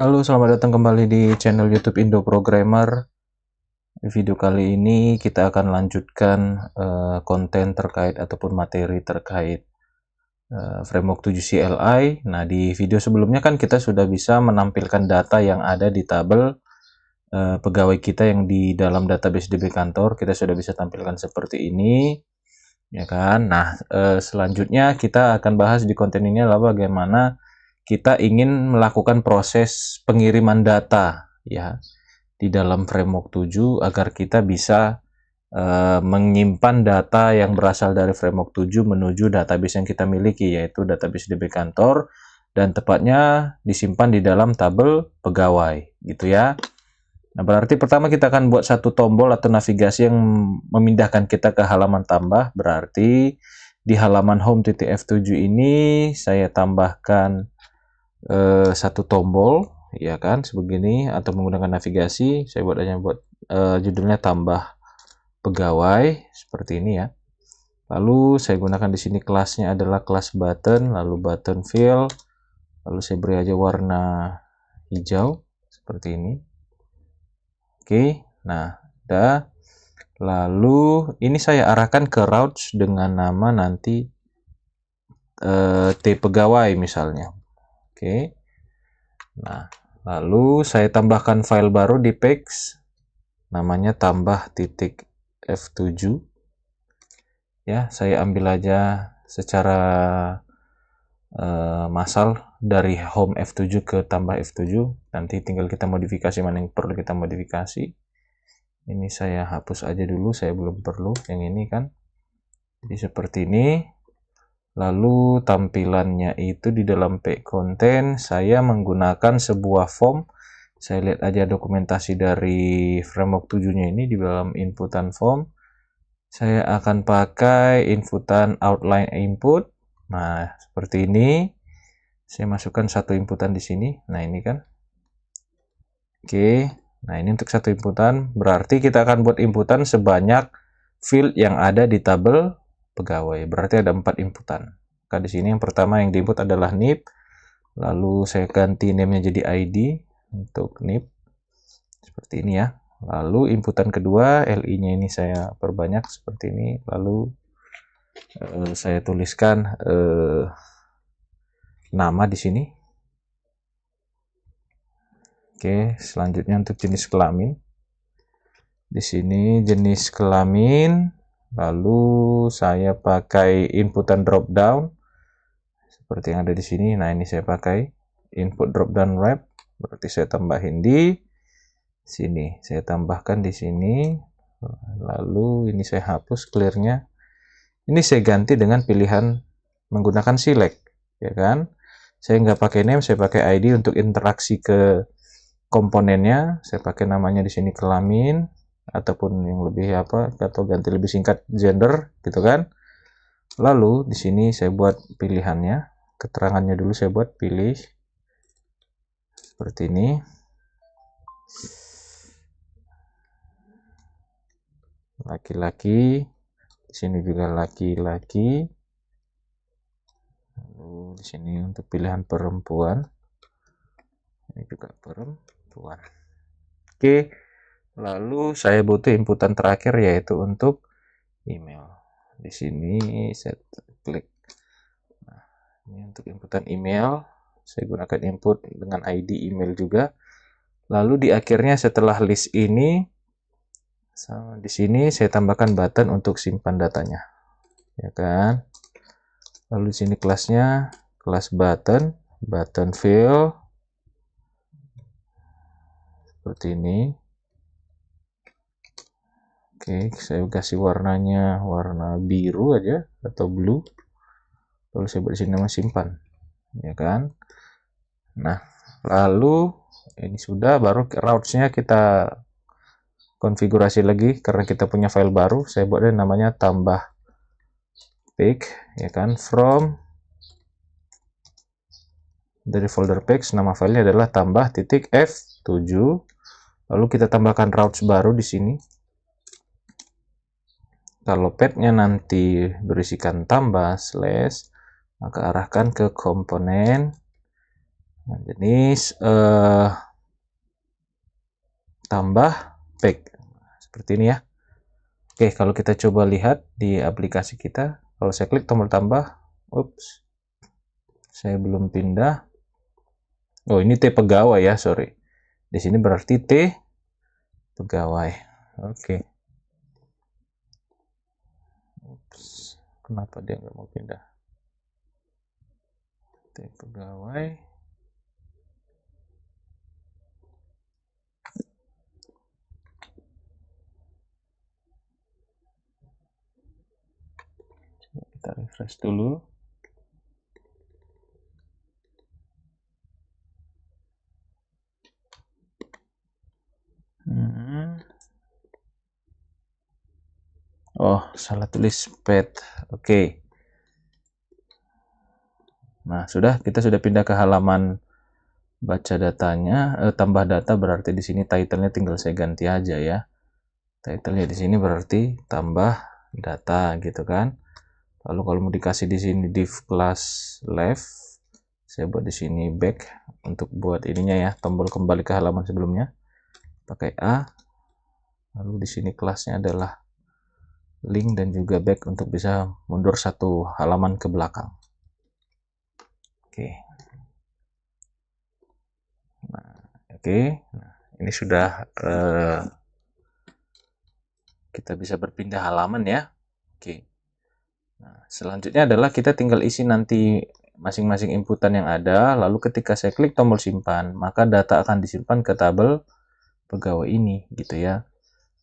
Halo, selamat datang kembali di channel YouTube Indo Programmer. Di video kali ini kita akan lanjutkan konten terkait ataupun materi terkait framework 7 CLI. Nah, di video sebelumnya kan kita sudah bisa menampilkan data yang ada di tabel pegawai kita yang di dalam database DB kantor. Kita sudah bisa tampilkan seperti ini, ya kan? Nah, selanjutnya kita akan bahas di konten ini adalah bagaimana kita ingin melakukan proses pengiriman data, ya, di dalam framework 7 agar kita bisa menyimpan data yang berasal dari framework 7 menuju database yang kita miliki, yaitu database DB kantor, dan tepatnya disimpan di dalam tabel pegawai, gitu ya. Nah, berarti pertama kita akan buat satu tombol atau navigasi yang memindahkan kita ke halaman tambah. Berarti di halaman home.f7 ini saya tambahkan satu tombol, ya kan, sebegini, atau menggunakan navigasi. Saya buat judulnya tambah pegawai seperti ini ya. Lalu saya gunakan di sini kelasnya adalah kelas button, lalu button fill, lalu saya beri aja warna hijau seperti ini. Oke, nah udah. Lalu ini saya arahkan ke routes dengan nama nanti T pegawai misalnya. Oke. Nah, lalu saya tambahkan file baru di Pex, namanya tambah titik F7. Ya, saya ambil aja secara massal dari home F7 ke tambah F7. Nanti tinggal kita modifikasi mana yang perlu kita modifikasi. Ini saya hapus aja dulu, saya belum perlu yang ini kan. Jadi seperti ini. Lalu tampilannya itu di dalam page content saya menggunakan sebuah form. Saya lihat aja dokumentasi dari framework 7-nya ini di dalam inputan form. Saya akan pakai inputan outline input. Nah, seperti ini. Saya masukkan satu inputan di sini. Nah, ini kan. Oke. Nah, ini untuk satu inputan. Berarti kita akan buat inputan sebanyak field yang ada di tabel pegawai. Berarti ada 4 inputan. Maka di sini yang pertama yang diinput adalah NIP. Lalu saya ganti name-nya jadi ID untuk NIP. Seperti ini ya. Lalu inputan kedua, LI-nya ini saya perbanyak seperti ini. Lalu saya tuliskan nama di sini. Oke, selanjutnya untuk jenis kelamin. Di sini jenis kelamin. Lalu saya pakai inputan drop down seperti yang ada di sini. Nah, ini saya pakai input drop down wrap. Berarti saya tambahin di sini. Saya tambahkan di sini. Lalu ini saya hapus clear-nya. Ini saya ganti dengan pilihan menggunakan select, ya kan? Saya nggak pakai name, saya pakai ID untuk interaksi ke komponennya. Saya pakai namanya di sini kelamin ataupun yang lebih apa, atau ganti lebih singkat gender, gitu kan? Lalu di sini saya buat pilihannya, keterangannya dulu saya buat pilih seperti ini. Laki-laki, di sini juga laki-laki. Lalu di sini untuk pilihan perempuan, ini juga perempuan. Oke, lalu saya butuh inputan terakhir yaitu untuk email. Di sini saya klik. Nah, ini untuk inputan email. Saya gunakan input dengan ID email juga. Lalu di akhirnya setelah list ini, di sini saya tambahkan button untuk simpan datanya, ya kan? Lalu di sini kelasnya kelas button, button fill seperti ini. Oke, saya kasih warnanya warna biru aja atau blue. Lalu saya buat sini nama simpan, ya kan? Nah, lalu ini sudah, baru routes-nya kita konfigurasi lagi karena kita punya file baru. Saya buatnya namanya tambah page, ya kan? From dari folder page, nama filenya adalah tambah titik F7. Lalu kita tambahkan routes baru di sini. Kalau path-nya nanti berisikan tambah slash, maka arahkan ke komponen Nah, jenis tambah back seperti ini ya. Oke, kalau kita coba lihat di aplikasi kita, kalau saya klik tombol tambah, ups, saya belum pindah. Oh, ini T pegawai ya, sorry. Di sini berarti T pegawai. Oke. Ups, kenapa dia nggak mau pindah? T pegawai. Kita refresh dulu. Oh, salah tulis pet. Oke. Nah, kita sudah pindah ke halaman baca datanya, tambah data berarti di sini title-nya tinggal saya ganti aja ya. Title-nya di sini berarti tambah data gitu kan. Lalu kalau mau dikasih di sini div class left, saya buat di sini back untuk buat ininya ya, tombol kembali ke halaman sebelumnya. Pakai A. Lalu di sini kelasnya adalah link dan juga back untuk bisa mundur satu halaman ke belakang. Oke. Nah, Nah, ini sudah kita bisa berpindah halaman ya. Oke. Nah, selanjutnya adalah kita tinggal isi nanti masing-masing inputan yang ada, lalu ketika saya klik tombol simpan, maka data akan disimpan ke tabel pegawai ini, gitu ya.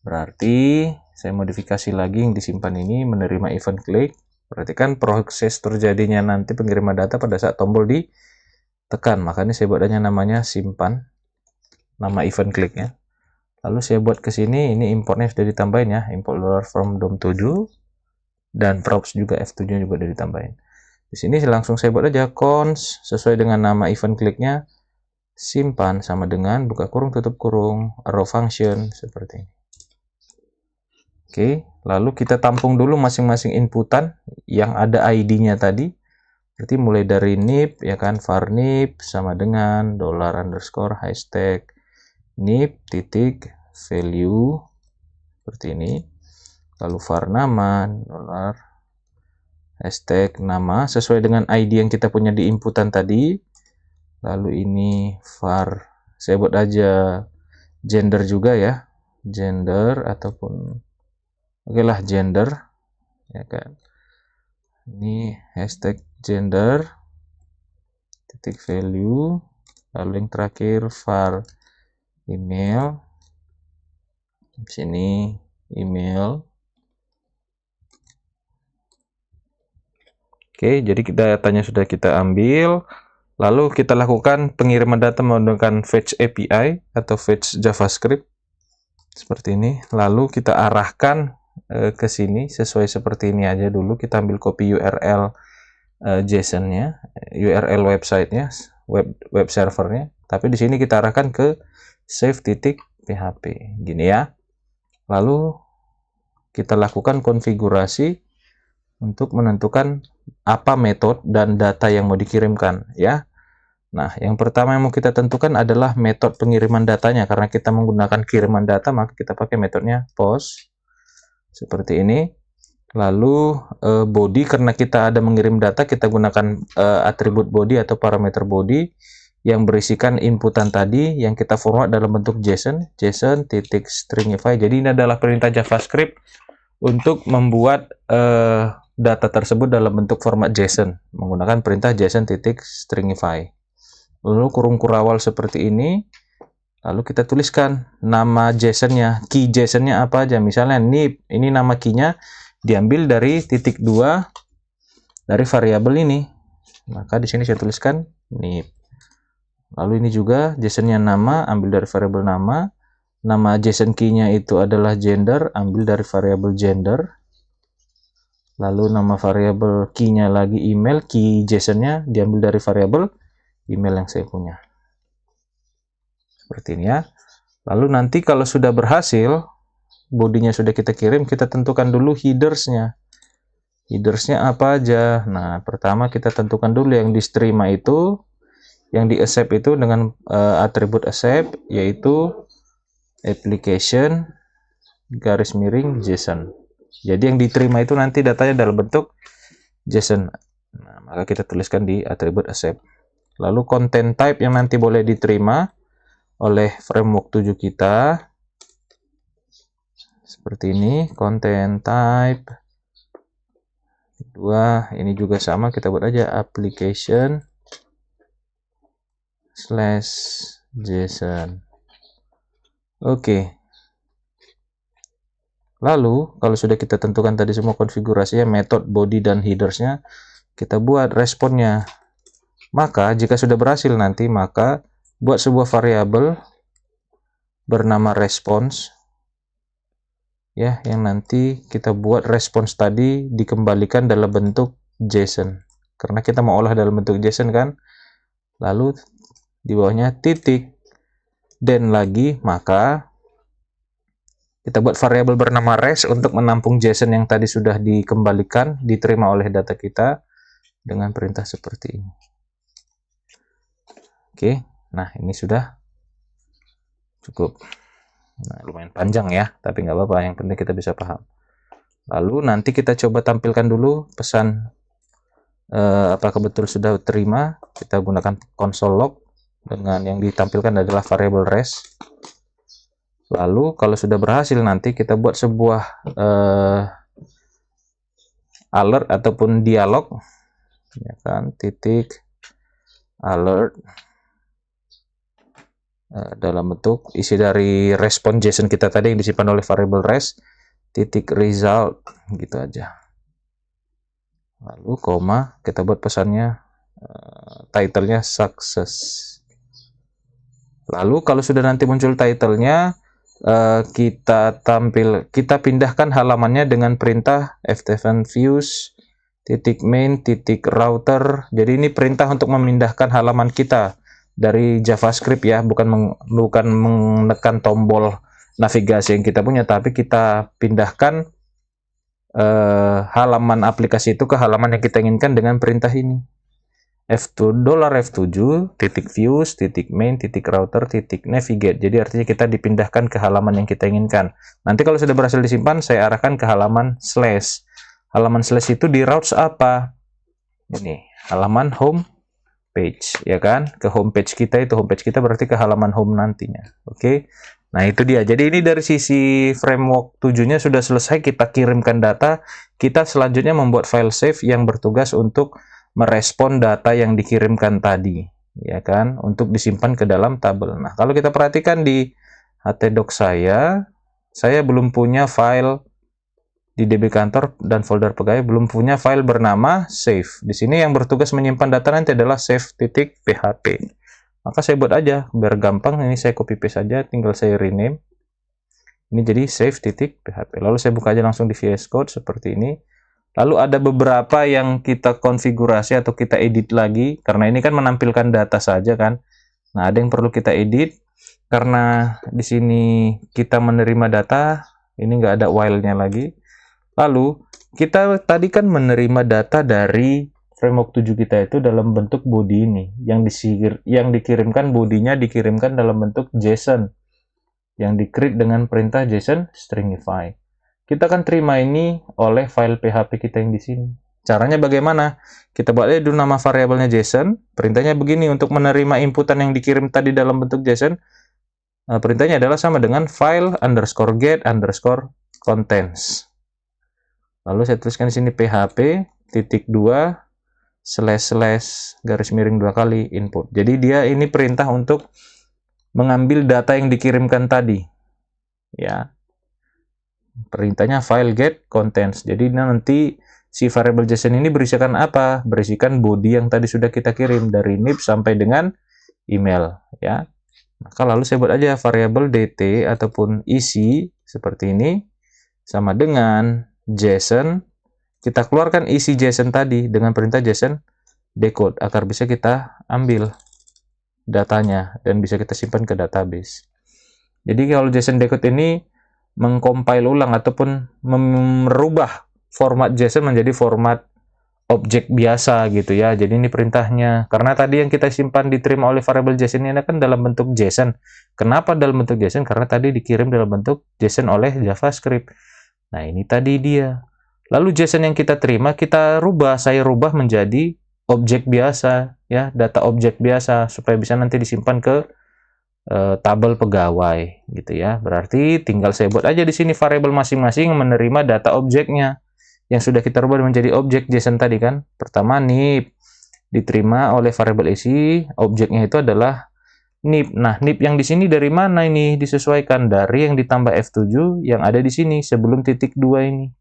Berarti saya modifikasi lagi yang disimpan ini menerima event klik, berarti kan proses terjadinya nanti pengiriman data pada saat tombol ditekan, makanya saya buat aja namanya simpan, nama event kliknya. Lalu saya buat ke sini, ini importnya sudah ditambahin ya, import from DOM7, dan props juga F7 juga udah ditambahin. Di sini langsung saya buat aja cons sesuai dengan nama event kliknya, simpan sama dengan buka kurung tutup kurung arrow function seperti ini. Oke, lalu kita tampung dulu masing-masing inputan yang ada ID-nya tadi. Berarti mulai dari nip ya kan, var nip sama dengan $_ hashtag nip titik value seperti ini. Lalu var nama hashtag nama sesuai dengan ID yang kita punya di inputan tadi. Lalu ini var, saya buat aja gender juga ya, gender ataupun oke lah gender ya kan. Ini hashtag gender titik value, lalu yang terakhir var email, di sini email. Oke, jadi datanya sudah kita ambil, lalu kita lakukan pengiriman data menggunakan fetch API atau fetch JavaScript seperti ini. Lalu kita arahkan ke sini sesuai seperti ini aja dulu. Kita ambil copy URL JSON-nya, URL website-nya, web servernya. Tapi di sini kita arahkan ke save.php, gini ya. Lalu kita lakukan konfigurasi untuk menentukan apa metode dan data yang mau dikirimkan ya. Nah, yang pertama yang mau kita tentukan adalah metode pengiriman datanya. Karena kita menggunakan kiriman data, maka kita pakai metodenya post seperti ini. Lalu body, karena kita ada mengirim data, kita gunakan atribut body atau parameter body yang berisikan inputan tadi yang kita format dalam bentuk JSON titik stringify. Jadi ini adalah perintah JavaScript untuk membuat data tersebut dalam bentuk format JSON menggunakan perintah JSON titik stringify. Lalu kurung kurawal seperti ini. Lalu kita tuliskan nama JSON-nya, key JSON-nya apa aja. Misalnya nip, ini nama key-nya diambil dari titik 2 dari variabel ini. Maka di sini saya tuliskan nip. Lalu ini juga JSON-nya nama, ambil dari variabel nama. Nama JSON key-nya itu adalah gender, ambil dari variabel gender. Lalu nama variabel key-nya lagi email, key JSON-nya diambil dari variabel email yang saya punya. Seperti ini ya. Lalu nanti kalau sudah berhasil, bodinya sudah kita kirim, kita tentukan dulu headers-nya. Headers-nya apa aja? Nah, pertama kita tentukan dulu yang diterima itu Yang di accept itu dengan atribut accept, yaitu application garis miring JSON. Jadi yang diterima itu nanti datanya dalam bentuk JSON. Nah, maka kita tuliskan di atribut accept. Lalu content type yang nanti boleh diterima oleh framework 7 kita seperti ini, content type 2. Ini juga sama, kita buat aja application /JSON. Oke. Lalu, kalau sudah kita tentukan tadi semua konfigurasinya, method, body, dan headersnya, kita buat responnya. Maka, jika sudah berhasil nanti, maka buat sebuah variabel bernama response, ya, yang nanti kita buat response tadi dikembalikan dalam bentuk JSON. Karena kita mau olah dalam bentuk JSON kan. Lalu, di bawahnya titik, dan lagi, maka kita buat variabel bernama res untuk menampung JSON yang tadi sudah dikembalikan, diterima oleh data kita dengan perintah seperti ini. Oke, nah ini sudah cukup. Nah, lumayan panjang ya, tapi nggak apa-apa, yang penting kita bisa paham. Lalu nanti kita coba tampilkan dulu pesan apakah betul sudah terima. Kita gunakan console log dengan yang ditampilkan adalah variabel res. Lalu kalau sudah berhasil nanti kita buat sebuah alert ataupun dialog, ya kan, titik alert dalam bentuk isi dari respon JSON kita tadi yang disimpan oleh variabel res, titik result, gitu aja. Lalu koma, kita buat pesannya title-nya success. Lalu kalau sudah nanti muncul title-nya, kita pindahkan halamannya dengan perintah ftfn views .main .router. Jadi ini perintah untuk memindahkan halaman kita dari JavaScript ya, bukan menekan tombol navigasi yang kita punya, tapi kita pindahkan halaman aplikasi itu ke halaman yang kita inginkan dengan perintah ini. $F7 .views .main .router .navigate. Jadi artinya kita dipindahkan ke halaman yang kita inginkan. Nanti kalau sudah berhasil disimpan, saya arahkan ke halaman slash. Halaman slash itu di routes apa? Ini halaman home page, ya kan? Ke home page kita, itu home page kita berarti ke halaman home nantinya. Oke. Nah, itu dia. Jadi ini dari sisi framework 7-nya sudah selesai, kita kirimkan data. Kita selanjutnya membuat file save yang bertugas untuk merespon data yang dikirimkan tadi, ya kan, untuk disimpan ke dalam tabel. Nah, kalau kita perhatikan di htdoc saya belum punya file di DB kantor dan folder pegawai, belum punya file bernama save. Di sini yang bertugas menyimpan data nanti adalah save.php. Maka saya buat aja biar gampang. Ini saya copy paste saja, tinggal saya rename. Ini jadi save.php. Lalu saya buka aja langsung di VS Code seperti ini. Lalu ada beberapa yang kita konfigurasi atau kita edit lagi, karena ini kan menampilkan data saja kan. Nah, ada yang perlu kita edit karena di sini kita menerima data, ini nggak ada while-nya lagi. Lalu kita tadi kan menerima data dari framework 7 kita itu dalam bentuk body ini, yang dikirimkan bodinya dikirimkan dalam bentuk JSON, yang di-create dengan perintah JSON stringify. Kita akan terima ini oleh file PHP kita yang di sini. Caranya bagaimana? Kita buat aja dulu nama variabelnya JSON. Perintahnya begini, untuk menerima inputan yang dikirim tadi dalam bentuk JSON. Perintahnya adalah sama dengan file underscore get underscore contents. Lalu saya tuliskan di sini PHP titik 2 / garis miring 2 kali input. Jadi dia ini perintah untuk mengambil data yang dikirimkan tadi. Ya. Perintahnya file get contents. Jadi nanti si variable JSON ini berisikan apa? Berisikan body yang tadi sudah kita kirim dari nib sampai dengan email, ya. Maka lalu saya buat aja variable dt ataupun isi seperti ini sama dengan JSON. Kita keluarkan isi JSON tadi dengan perintah JSON decode agar bisa kita ambil datanya dan bisa kita simpan ke database. Jadi kalau JSON decode ini mengcompile ulang ataupun merubah format JSON menjadi format objek biasa gitu ya. Jadi ini perintahnya. Karena tadi yang kita simpan diterima oleh variabel JSON ini kan dalam bentuk JSON. Kenapa dalam bentuk JSON? Karena tadi dikirim dalam bentuk JSON oleh JavaScript. Nah, ini tadi dia. Lalu JSON yang kita terima, saya rubah menjadi objek biasa ya, data objek biasa supaya bisa nanti disimpan ke tabel pegawai gitu ya. Berarti tinggal saya buat aja di sini variabel masing-masing menerima data objeknya yang sudah kita rubah menjadi objek JSON tadi kan. Pertama nip diterima oleh variabel isi, objeknya itu adalah nip. Nah, nip yang di sini dari mana ini? Disesuaikan dari yang ditambah F7 yang ada di sini sebelum titik 2 ini.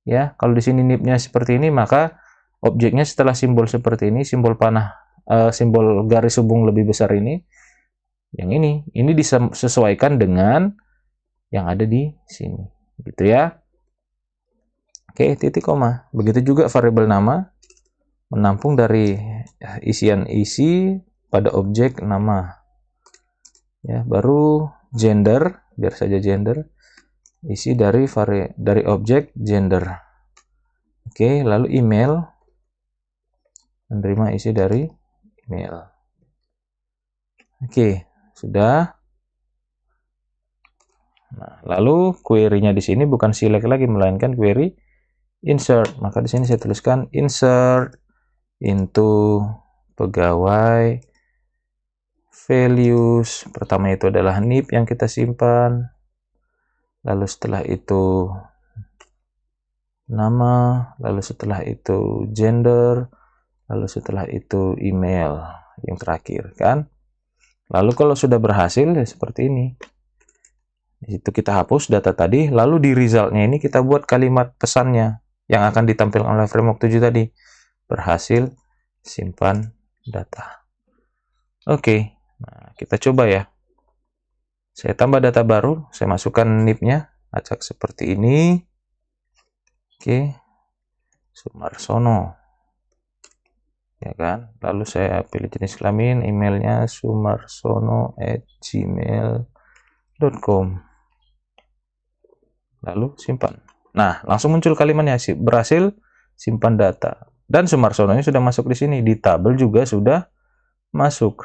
Ya, kalau di sini nipnya seperti ini, maka objeknya setelah simbol seperti ini, simbol panah, simbol garis hubung lebih besar ini, yang ini disesuaikan dengan yang ada di sini, gitu ya. Oke, titik koma. Begitu juga variabel nama menampung dari isian isi pada objek nama. Ya, baru gender, biar saja gender, isi dari objek gender. Oke, lalu email menerima isi dari email. Oke, sudah. Nah, lalu query-nya di sini bukan select lagi melainkan query insert. Maka di sini saya tuliskan insert into pegawai values. Pertama itu adalah nip yang kita simpan. Lalu setelah itu nama, lalu setelah itu gender, lalu setelah itu email yang terakhir kan. Lalu kalau sudah berhasil ya seperti ini. Di situ kita hapus data tadi, lalu di resultnya ini kita buat kalimat pesannya yang akan ditampilkan oleh framework 7 tadi. Berhasil simpan data. Oke, nah kita coba ya. Saya tambah data baru, saya masukkan nip-nya, acak seperti ini. Oke, Sumarsono. Ya kan, lalu saya pilih jenis kelamin, emailnya sumarsono@gmail.com. Lalu simpan. Nah, langsung muncul kalimatnya, berhasil simpan data. Dan Sumarsono-nya sudah masuk di sini, di tabel juga sudah masuk,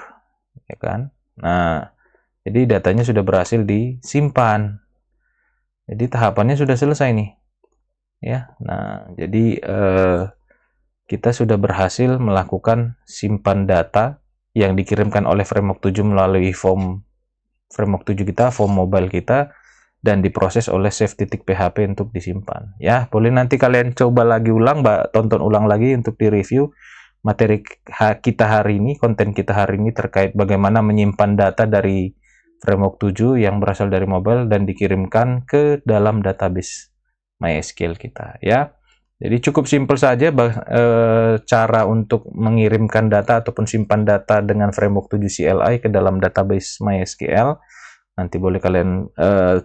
ya kan? Nah, jadi datanya sudah berhasil disimpan. Jadi tahapannya sudah selesai nih. Ya. Nah, jadi kita sudah berhasil melakukan simpan data yang dikirimkan oleh framework 7 melalui form framework 7 kita, form mobile kita, dan diproses oleh save.php untuk disimpan. Ya, boleh nanti kalian coba lagi ulang, tonton ulang lagi untuk direview materi kita hari ini, konten kita hari ini terkait bagaimana menyimpan data dari framework 7 yang berasal dari mobile dan dikirimkan ke dalam database MySQL kita ya. Jadi cukup simpel saja cara untuk mengirimkan data ataupun simpan data dengan framework 7 CLI ke dalam database MySQL. Nanti boleh kalian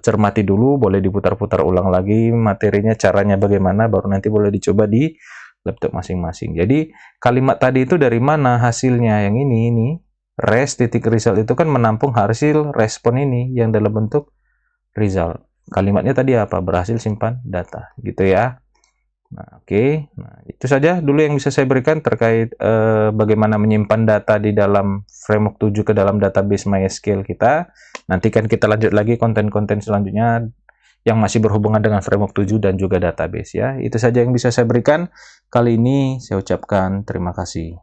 cermati dulu, boleh diputar-putar ulang lagi materinya, caranya bagaimana, baru nanti boleh dicoba di laptop masing-masing. Jadi kalimat tadi itu dari mana hasilnya? Yang ini res.result itu kan menampung hasil respon ini yang dalam bentuk result. Kalimatnya tadi apa? Berhasil simpan data, gitu ya. Nah, oke. Nah, itu saja dulu yang bisa saya berikan terkait bagaimana menyimpan data di dalam framework 7 ke dalam database MySQL kita. Nanti kan kita lanjut lagi konten-konten selanjutnya yang masih berhubungan dengan framework 7 dan juga database ya. Itu saja yang bisa saya berikan. Kali ini saya ucapkan terima kasih.